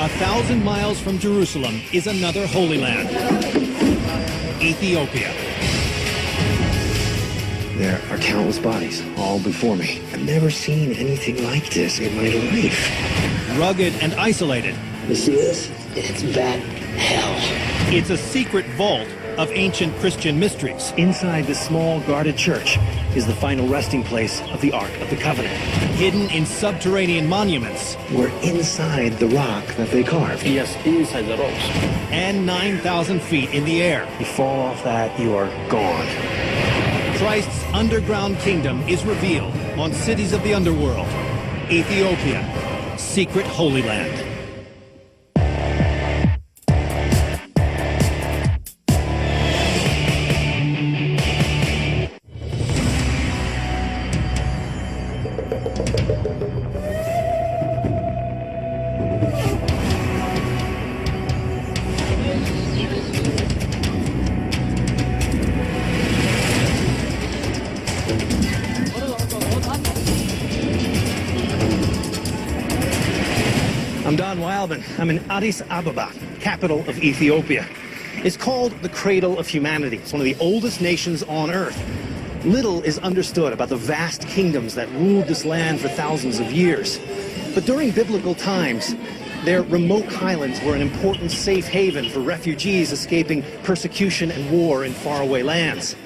1,000 miles from Jerusalem is another Holy Land, Ethiopia. There are countless bodies all before me. I've never seen anything like this in my life. Rugged and isolated. You see this? It's bat hell. It's a secret vault of ancient Christian mysteries. Inside the small guarded church is the final resting place of the Ark of the Covenant. Hidden in subterranean monuments. We're inside the rock that they carved. Yes, inside the rocks. And 9,000 feet in the air. You fall off that, you are gone. Christ's underground kingdom is revealed on Cities of the Underworld, Ethiopia, secret Holy Land. I'm in Addis Ababa, capital of Ethiopia. It's called the cradle of humanity. It's one of the oldest nations on earth. Little is understood about the vast kingdoms that ruled this land for thousands of years. But during biblical times, their remote highlands were an important safe haven for refugees escaping persecution and war in faraway lands.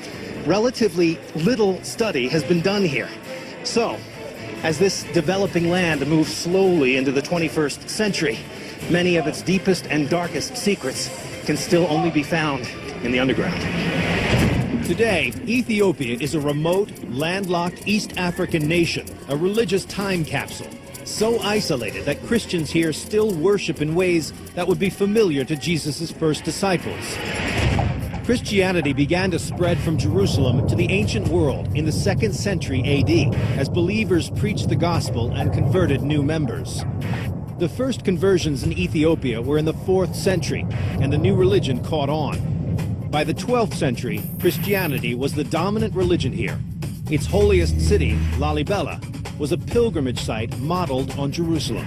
Relatively little study has been done here. So, as this developing land moves slowly into the 21st century, many of its deepest and darkest secrets can still only be found in the underground. Today, Ethiopia is a remote, landlocked East African nation, a religious time capsule, so isolated that Christians here still worship in ways that would be familiar to Jesus' first disciples. Christianity began to spread from Jerusalem to the ancient world in the 2nd century AD, as believers preached the gospel and converted new members. The first conversions in Ethiopia were in the 4th century, and the new religion caught on. By the 12th century, Christianity was the dominant religion here. Its holiest city, Lalibela, was a pilgrimage site modeled on Jerusalem.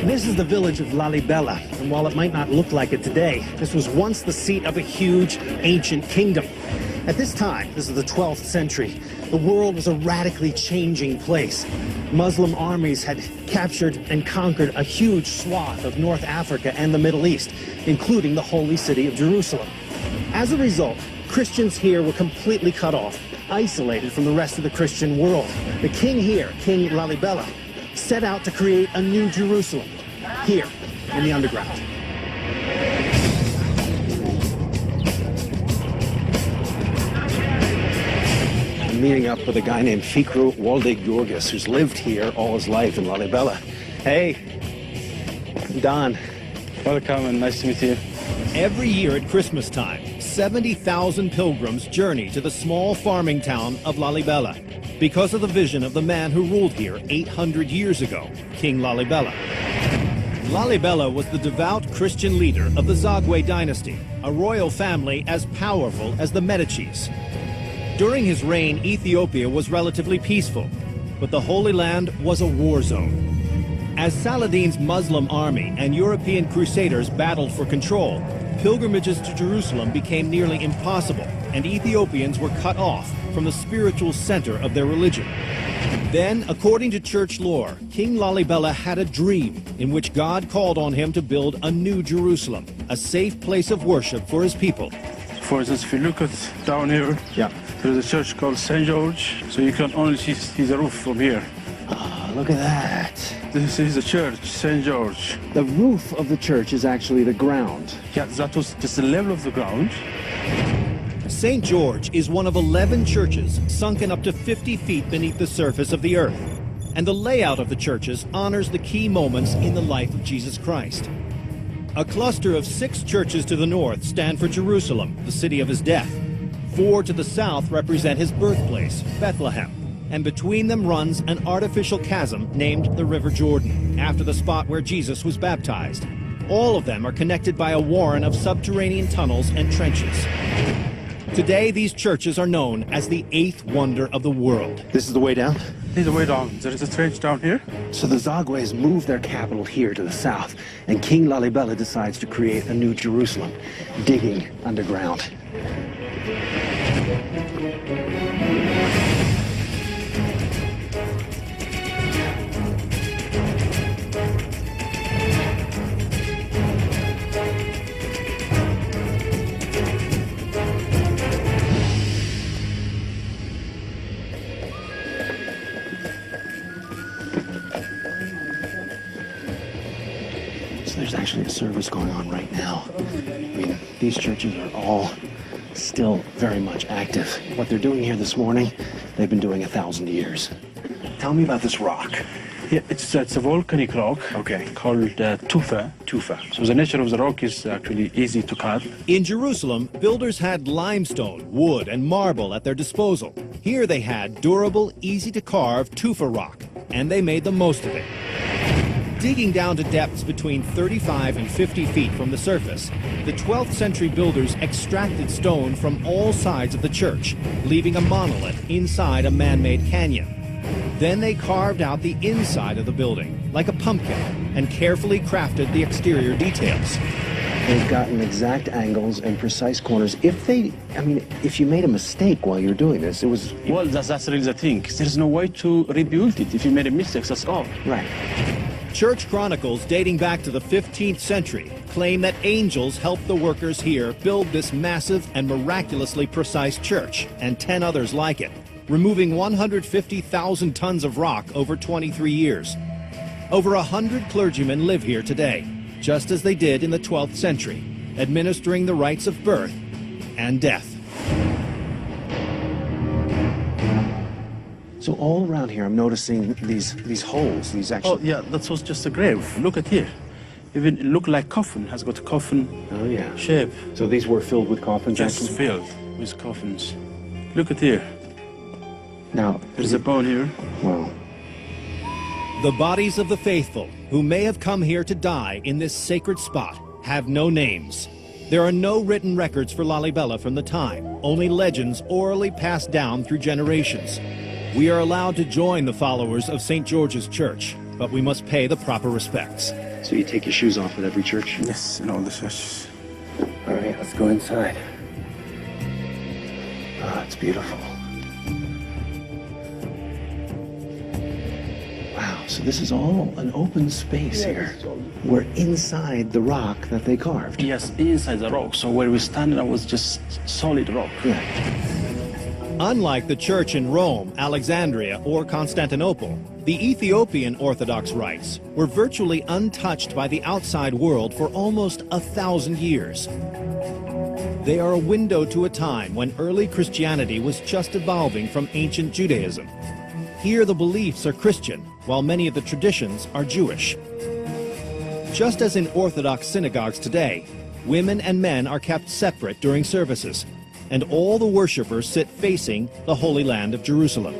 This is the village of Lalibela, and while it might not look like it today, this was once the seat of a huge, ancient kingdom. At this time, this is the 12th century, the world was a radically changing place. Muslim armies had captured and conquered a huge swath of North Africa and the Middle East, including the holy city of Jerusalem. As a result, Christians here were completely cut off, isolated from the rest of the Christian world. The king here, King Lalibela, set out to create a new Jerusalem, here in the underground. I'm meeting up with a guy named Fikru Walde-Georgis, who's lived here all his life in Lalibela. Hey, I'm Don. Welcome and nice to meet you. Every year at Christmas time, 70,000 pilgrims journey to the small farming town of Lalibela because of the vision of the man who ruled here 800 years ago, King Lalibela. Lalibela was the devout Christian leader of the Zagwe dynasty, a royal family as powerful as the Medicis. During his reign, Ethiopia was relatively peaceful, but the Holy Land was a war zone. As Saladin's Muslim army and European crusaders battled for control, pilgrimages to Jerusalem became nearly impossible, and Ethiopians were cut off from the spiritual center of their religion. Then, according to church lore, King Lalibela had a dream in which God called on him to build a new Jerusalem, a safe place of worship for his people. For instance, if you look at down here, there's a church called St. George, so you can only see the roof from here. Oh, look at that. This is the church, St. George. The roof of the church is actually the ground. Yeah, that was just the level of the ground. St. George is one of 11 churches sunken up to 50 feet beneath the surface of the earth. And the layout of the churches honors the key moments in the life of Jesus Christ. A cluster of 6 churches to the north stand for Jerusalem, the city of his death. 4 to the south represent his birthplace, Bethlehem. And between them runs an artificial chasm named the River Jordan, after the spot where Jesus was baptized. All of them are connected by a warren of subterranean tunnels and trenches. Today, these churches are known as the eighth wonder of the world. This is the way down? This is the way down. There is a trench down here. So the Zagwes moved their capital here to the south, and King Lalibela decides to create a new Jerusalem, digging underground. There's actually a service going on right now. I mean, these churches are all still very much active. What they're doing here this morning, they've been doing 1,000 years. Tell me about this rock. Yeah, it's a volcanic rock. Okay. Called tufa. So the nature of the rock is actually easy to cut. In Jerusalem, builders had limestone, wood, and marble at their disposal. Here they had durable, easy-to-carve tufa rock, and they made the most of it. Digging down to depths between 35 and 50 feet from the surface, the 12th century builders extracted stone from all sides of the church, leaving a monolith inside a man-made canyon. Then they carved out the inside of the building, like a pumpkin, and carefully crafted the exterior details. They've gotten exact angles and precise corners. If you made a mistake while you're doing this, it was... Well, that's really the thing. There's no way to rebuild it. If you made a mistake, that's all. Right. Church chronicles dating back to the 15th century claim that angels helped the workers here build this massive and miraculously precise church, and 10 others like it, removing 150,000 tons of rock over 23 years. Over 100 clergymen live here today, just as they did in the 12th century, administering the rites of birth and death. So all around here, I'm noticing these holes, these actual... Oh, yeah, that was just a grave. Look at here. Even it look like coffin, has got a coffin shape. So these were filled with coffins, Just actually? filled with coffins. Look at here. Now, There's a bone here. Wow. The bodies of the faithful, who may have come here to die in this sacred spot, have no names. There are no written records for Lalibela from the time, only legends orally passed down through generations. We are allowed to join the followers of St. George's Church, but we must pay the proper respects. So you take your shoes off at every church? Yes, in all the churches. All right, let's go inside. Ah, it's beautiful. Wow, so this is all an open space here. We're inside the rock that they carved. Yes, inside the rock. So where we stand now was just solid rock. Yeah. Unlike the church in Rome, Alexandria, or Constantinople, the Ethiopian Orthodox rites were virtually untouched by the outside world for almost 1,000 years. They are a window to a time when early Christianity was just evolving from ancient Judaism. Here the beliefs are Christian, while many of the traditions are Jewish. Just as in Orthodox synagogues today, women and men are kept separate during services, and all the worshippers sit facing the Holy Land of Jerusalem.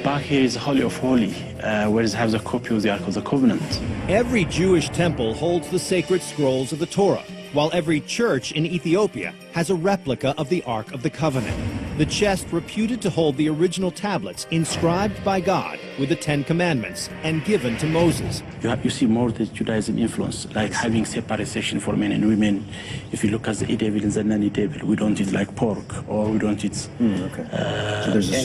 Back here is the Holy of Holy, where it has a copy of the Ark of the Covenant. Every Jewish temple holds the sacred scrolls of the Torah, while every church in Ethiopia has a replica of the Ark of the Covenant, the chest reputed to hold the original tablets inscribed by God with the 10 Commandments and given to Moses. You see more the Judaism influence, like having separate section for men and women. If you look at the eat-table and the non-eatable, we don't eat like pork, or we don't eat... Okay. So there's a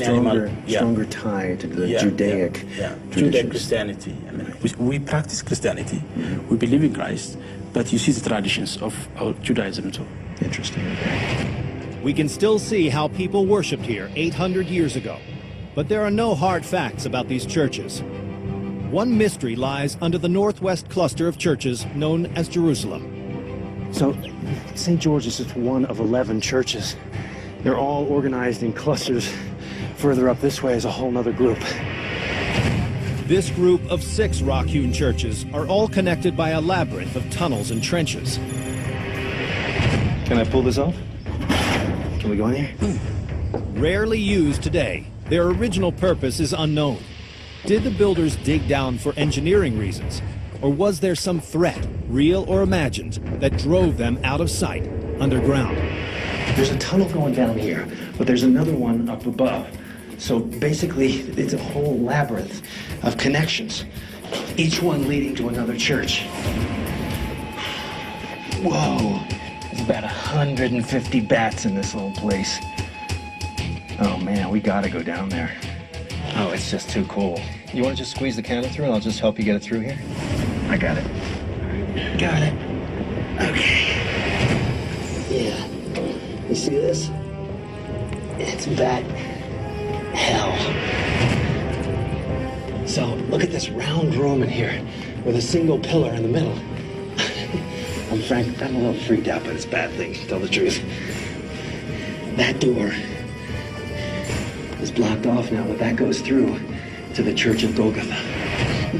stronger tie to the Judaic traditions. Judaic Christianity. I mean, we practice Christianity. We believe in Christ, but you see the traditions of our Judaism too. Interesting. We can still see how people worshipped here 800 years ago, but there are no hard facts about these churches. One mystery lies under the northwest cluster of churches known as Jerusalem. So, St. George is just one of 11 churches. They're all organized in clusters. Further up this way is a whole other group. This group of 6 rock-hewn churches are all connected by a labyrinth of tunnels and trenches. Can I pull this off? Can we go in here? Rarely used today, their original purpose is unknown. Did the builders dig down for engineering reasons? Or was there some threat, real or imagined, that drove them out of sight, underground? There's a tunnel going down here, but there's another one up above. So basically, it's a whole labyrinth of connections, each one leading to another church. Whoa, there's about 150 bats in this little place. Oh man, we gotta go down there. Oh, it's just too cool. You want to just squeeze the candle through and I'll just help you get it through here? I got it. Got it. Okay. Yeah. You see this? It's bat hell. So look at this round room in here with a single pillar in the middle. I'm a little freaked out by this bat thing, to tell the truth. That door is blocked off now, but that goes through to the Church of Golgotha.